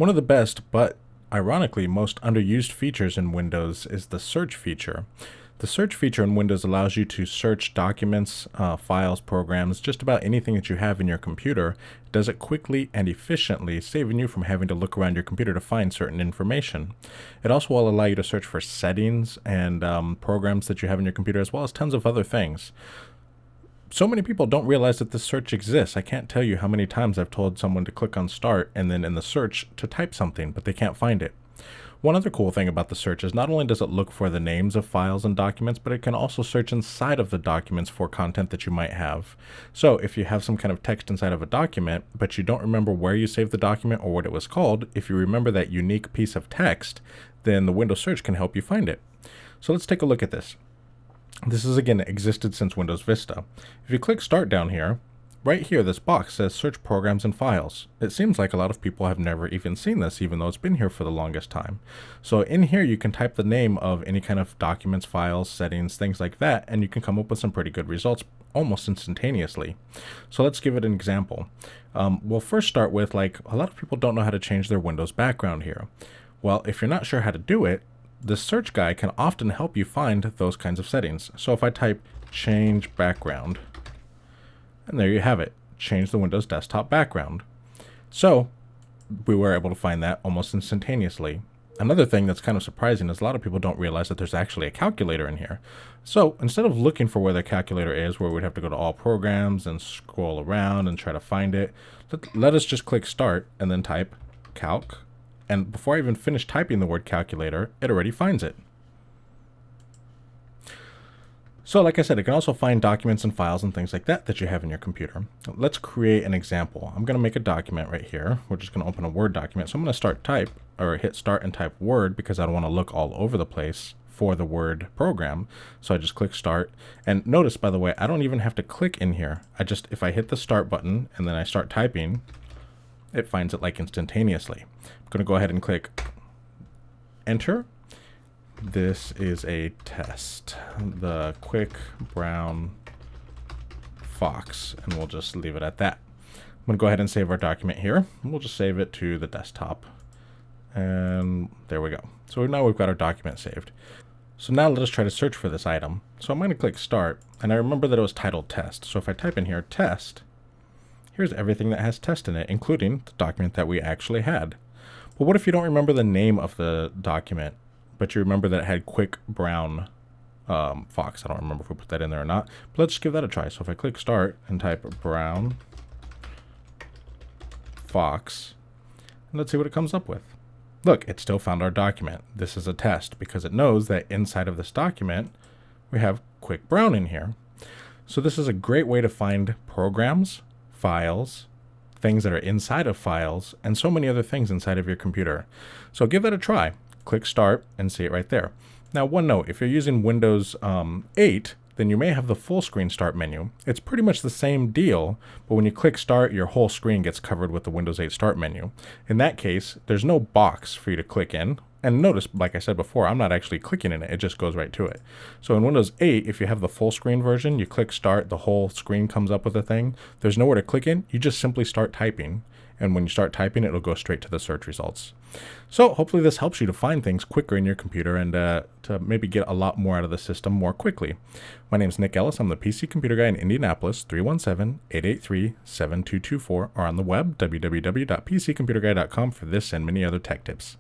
One of the best, but ironically most underused features in Windows is the search feature. The search feature in Windows allows you to search documents, files, programs, just about anything that you have in your computer. It does it quickly and efficiently, saving you from having to look around your computer to find certain information. It also will allow you to search for settings and programs that you have in your computer, as well as tons of other things. So many people don't realize that this search exists. I can't tell you how many times I've told someone to click on start and then in the search to type something, but they can't find it. One other cool thing about the search is not only does it look for the names of files and documents, but it can also search inside of the documents for content that you might have. So if you have some kind of text inside of a document, but you don't remember where you saved the document or what it was called, if you remember that unique piece of text, then the Windows search can help you find it. So let's take a look at this. This is again existed since Windows Vista. If you click start down here, right here this box says search programs and files. It seems like a lot of people have never even seen this, even though it's been here for the longest time. So in here you can type the name of any kind of documents, files, settings, things like that, and you can come up with some pretty good results almost instantaneously. So let's give it an example. We'll first start with, like, a lot of people don't know how to change their Windows background here. Well, if you're not sure how to do it, the search guy can often help you find those kinds of settings. So if I type change background, and there you have it, change the Windows desktop background. So we were able to find that almost instantaneously. Another thing that's kind of surprising is a lot of people don't realize that there's actually a calculator in here. So instead of looking for where the calculator is, where we'd have to go to all programs and scroll around and try to find it, let us just click start and then type calc. And before I even finish typing the word calculator, it already finds it. So like I said, it can also find documents and files and things like that that you have in your computer. Let's create an example. I'm going to make a document right here. We're just going to open a Word document. So I'm going to hit start and type Word, because I don't want to look all over the place for the Word program. So I just click start. And notice, by the way, I don't even have to click in here. If I hit the start button and then I start typing, it finds it like instantaneously. I'm going to go ahead and click enter. This is a test, the quick brown fox, and we'll just leave it at that. I'm going to go ahead and save our document here. We'll just save it to the desktop, and there we go. So now we've got our document saved. So now let us try to search for this item. So I'm going to click start, and I remember that it was titled test. So if I type in here test, here's everything that has test in it, including the document that we actually had. But what if you don't remember the name of the document, but you remember that it had quick brown fox? I don't remember if we put that in there or not, but let's give that a try. So if I click start and type brown fox, and let's see what it comes up with. Look, it still found our document. This is a test because it knows that inside of this document we have quick brown in here. So this is a great way to find programs, files, things that are inside of files, and so many other things inside of your computer. So give that a try. Click start and see it right there. Now, one note, if you're using Windows 8, then you may have the full screen start menu. It's pretty much the same deal, but when you click start, your whole screen gets covered with the Windows 8 start menu. In that case, there's no box for you to click in. And notice, like I said before, I'm not actually clicking in it. It just goes right to it. So in Windows 8, if you have the full screen version, you click start, the whole screen comes up with a thing. There's nowhere to click in. You just simply start typing. And when you start typing, it'll go straight to the search results. So hopefully this helps you to find things quicker in your computer and to maybe get a lot more out of the system more quickly. My name is Nick Ellis. I'm the PC Computer Guy in Indianapolis, 317-883-7224, or on the web, www.pccomputerguy.com, for this and many other tech tips.